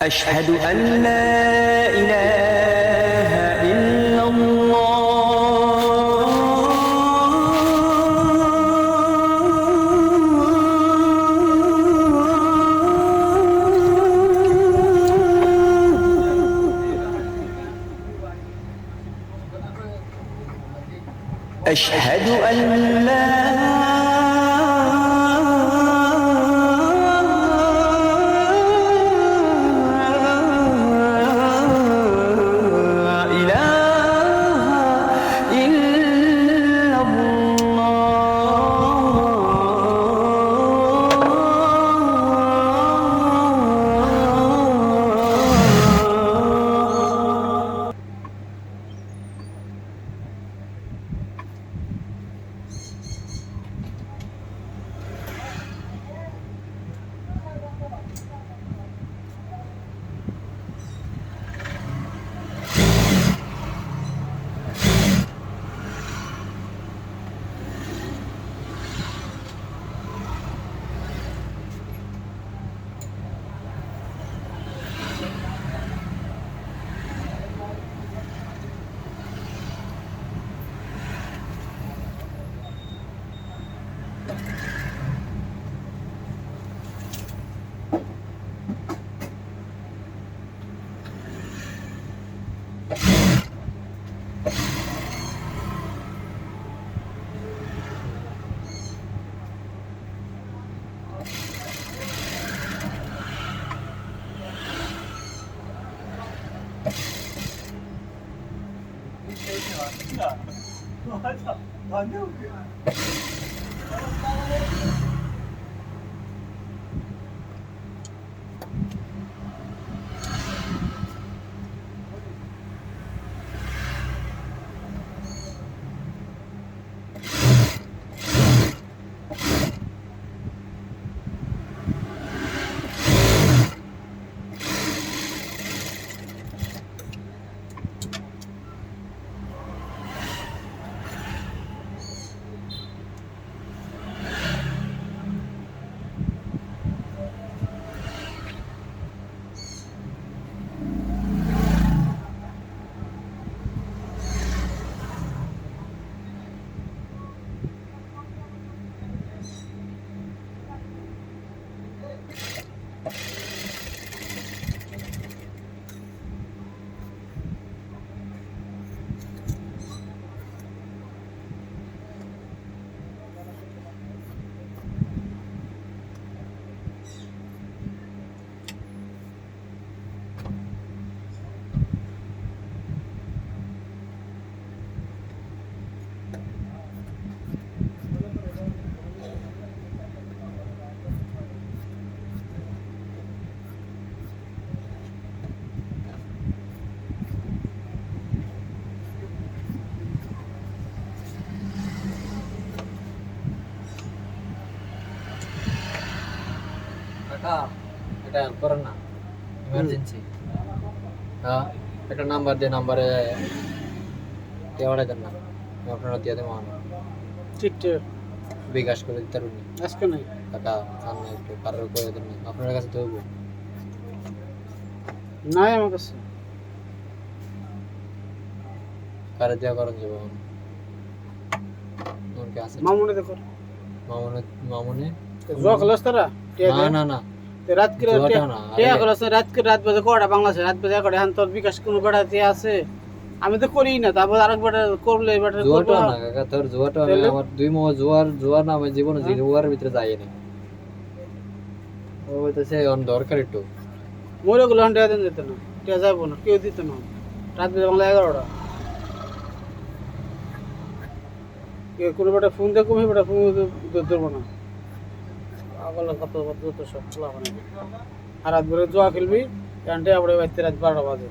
أشهد أن لا إله إلا الله أشهد أن لا এটা হেল্প করেন না, ইমার্জেন্সি। হ্যাঁ, একটা নাম্বার দিয়ে নাম্বারে দেওয়াটা দেন না, আপনারা দিয়ে দেবো। ঠিক ঠিক বিকাশ করে দিতে পারবেন আজকে নাই টাকা চান না, একটু কারোর করে দেন না, আপনার কাছে দেবো। নাই আমার কাছে কারে দেওয়া করেন যাবো আছে মামুনে দেখো মামুনে মামুনে জোয়া খেলাস তারা না না না রাত করে জুয়াটা না, টিয়া খেলাস রাত বাজে কটা বাংলাদেশে রাত বাজে কটা এখন তোর বিকাশ কোনো বেড়াতে আছে আমি তো করি না, তারপর আরেক বেটা করলে বেটা জুয়াটা না কাকা, তোর জুয়াটা আমার দুই মো জুয়ার না, আমি জীবনে জুয়ার ভিতরে যাই না। ও বলতেছে অন দরকার একটু মরে গুলো টিয়া দিন যেত না, টিয়া যাবো না, কেউ দিত না। রাত বাজে বাংলা 11টা কোনো বেটা ফোন দিয়ে কমে বেটা ফোন ধরবো না। কত কত সব খোলা মানে আর রাত ভরে জোয়া খেলবি, কারণ টিয়া পড়ে বাড়তে রাত 12টা বাজে।